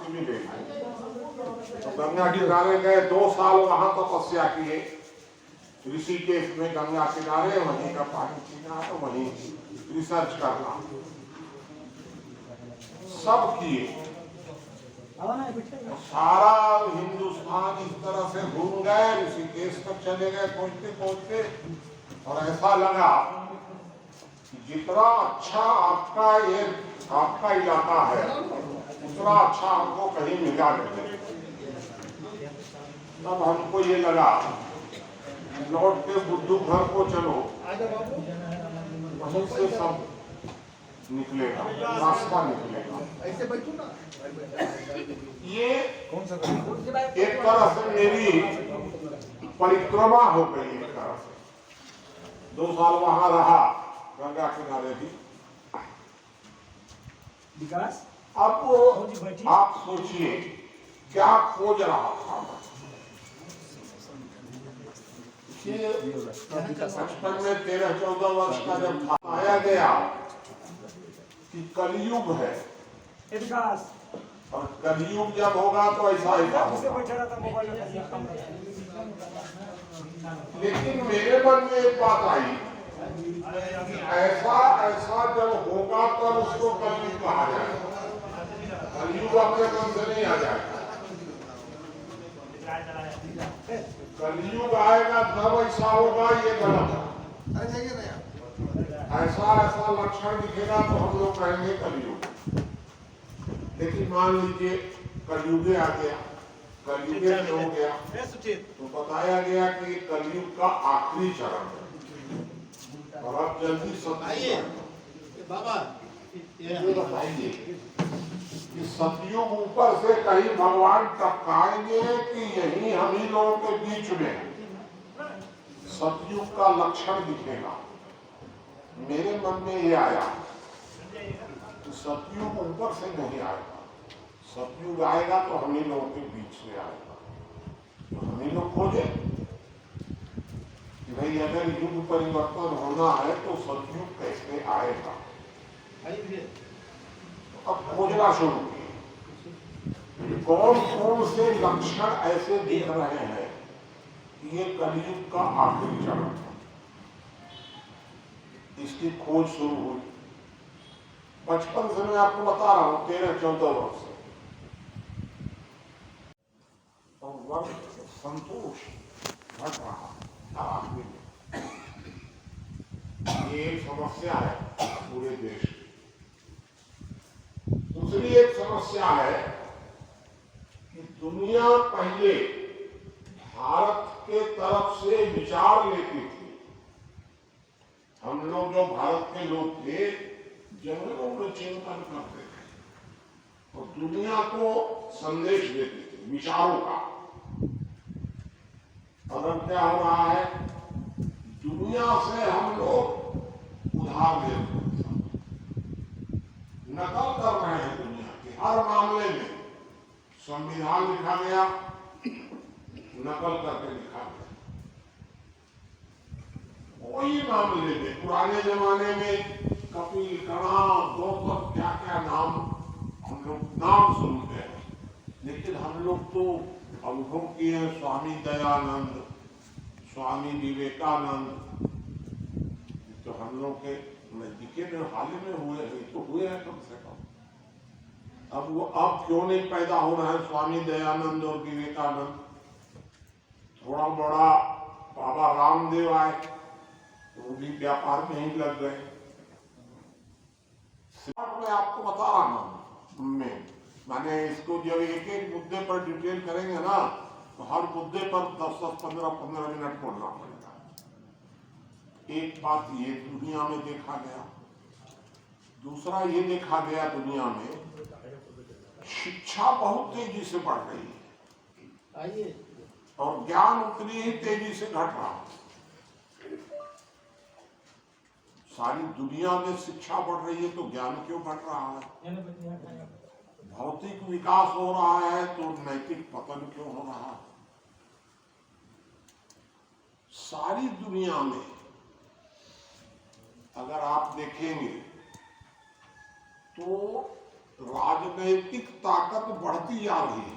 साक्षी मिलेगी। तो गंगा किनारे गए, 2 साल वहां तपस्या किए ऋषिकेश में, गंगा किनारे, वहीं का पानी पीना है, वहीं रिसर्च करना, सब किए। सारा हिंदुस्तान इस तरह से घूम गए, ऋषिकेश तक चले गए पहुंचते पहुंचते, और ऐसा लगा कि जितना अच्छा आपका इलाका है उतना अच्छा हमको कहीं मिला नहीं। तब हमको ये लगा लौट के बुद्धू घर को चलो, वहीं से सब निकलेगा, रास्ता निकलेगा। ऐसे बैठो ना। ये एक तरह से मेरी परिक्रमा हो गई। एक तरह से 2 साल वहां रहा गंगा किनारे भी। विकास, अब आप सोचिए क्या खोज रहा था। बचपन में 13-14 वर्ष का जब आया गया कि कलयुग है, और कलयुग जब होगा तो ऐसा होगा। लेकिन मेरे मन में एक बात आई, ऐसा जब होगा तब उसको कलयुग कहा जाएगा, कलयुग अपने मन से नहीं आ जाएगा। कलयुग आएगा तब ऐसा होगा, ये गलत है। ऐसा लक्षण दिखेगा तो हम लोग कहेंगे कलयुग। लेकिन मान लीजिए कलयुग आ गया, कलयुग हो गया, तो बताया गया कि कलयुग का आखिरी चरण है। और अब जल्दी सत्युग बाबा ये बताइए कि सतयुग ऊपर से कहीं भगवान टपकाएंगे कि यही हम ही लोगों के बीच में सतयुग का लक्षण दिखेगा। मेरे मन में ये आया कि सतयुग ऊपर से नहीं आएगा, सतयुग आएगा तो हम ही लोगों के बीच से आएगा। तो हम ही लोग खोजे कि भाई अगर युग परिवर्तन होना है तो सतयुग कैसे आएगा। अब खोजना शुरू किए, कौन कौन से लक्षण ऐसे दिख रहे हैं कि ये कलयुग का आखिरी चरण है। इसकी खोज शुरू हुई। बचपन से मैं आपको बता रहा हूं, 13-14 वर्ष से, और वर्ष संतोष घट रहा था आदमी में। ये एक समस्या है पूरे देश की। दूसरी एक समस्या है कि दुनिया पहले भारत के तरफ से विचार लेती थी। हम लोग जो भारत के लोग थे, जंगलों में चिंतन करते थे और दुनिया को संदेश देते थे विचारों का। और अब क्या हो रहा है, दुनिया से हम लोग उधार ले रहे हैं, नकल कर रहे हैं दुनिया के हर मामले में। संविधान लिखा गया, नकल करके लिखा गया। कोई मामले में पुराने जमाने में कपिल, कणाद, गौतम, क्या क्या नाम हम लोग नाम सुनते हैं, लेकिन हम लोग तो अनुभव किए हैं। स्वामी दयानंद, स्वामी विवेकानंद, तो हम लोग के नजदीके में हाल ही में हुए हैं, तो हुए हैं कम से कम। अब क्यों नहीं पैदा हो रहा है स्वामी दयानंद और विवेकानंद। थोड़ा बड़ा बाबा रामदेव आए, वो भी व्यापार में ही लग गए। मैं आपको बता रहा हूं, मैंने इसको जब एक एक मुद्दे पर डिटेल करेंगे ना, तो हर मुद्दे पर 10-10, 15-15 मिनट बोलना पड़ेगा। एक बात ये दुनिया में देखा गया, दूसरा ये देखा गया दुनिया में शिक्षा बहुत तेजी से बढ़ रही है और ज्ञान उतनी ही तेजी से घट रहा है। सारी दुनिया में शिक्षा बढ़ रही है तो ज्ञान क्यों घट रहा है? भौतिक विकास हो रहा है तो नैतिक पतन क्यों हो रहा है? सारी दुनिया में अगर आप देखेंगे तो राजनैतिक ताकत बढ़ती जा रही है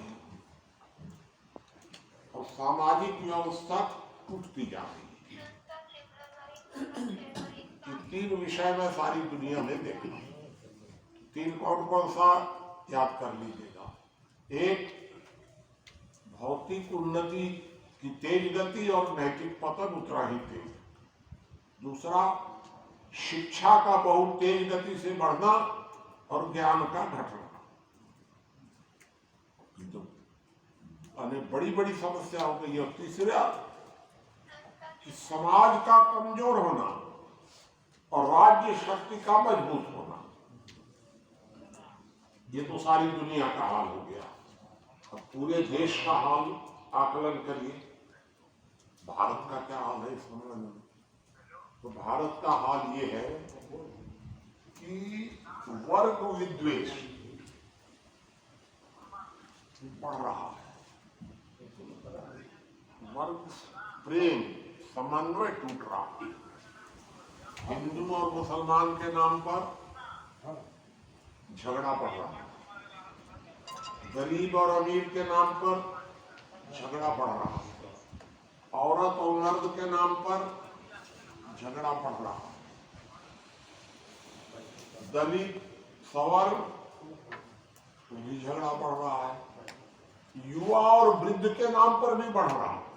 और सामाजिक व्यवस्था टूटती जा रही है। ये तीन विषय में सारी दुनिया में देखा। तीन कौन कौन सा याद कर लीजिएगा। एक, भौतिक उन्नति की तेज गति और नैतिक पतन उतना ही तेज। दूसरा, शिक्षा का बहुत तेज गति से बढ़ना और ज्ञान का घटना। तो बड़ी बड़ी समस्या हो गई। और तीसरा, कि समाज का कमजोर होना और राज्य शक्ति का मजबूत होना। ये तो सारी दुनिया का हाल हो गया। अब पूरे देश का हाल आकलन करिए। भारत का क्या हाल है इस संबंध में? तो भारत का हाल ये है कि वर्ग विद्वेष बढ़ रहा है, वर्ग प्रेम समन्वय टूट रहा है। हिंदू और मुसलमान के नाम पर झगड़ा बढ़ रहा है, गरीब और अमीर के नाम पर झगड़ा बढ़ रहा है, औरत और मर्द के नाम पर झगड़ा बढ़ रहा है, दलित सवर्ग भी झगड़ा बढ़ रहा है, युवा और वृद्ध के नाम पर भी बढ़ रहा है।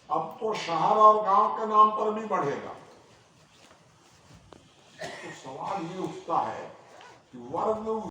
अब तो शहर और गांव के नाम पर भी बढ़ेगा। तो सवाल ये उठता है कि वर्ग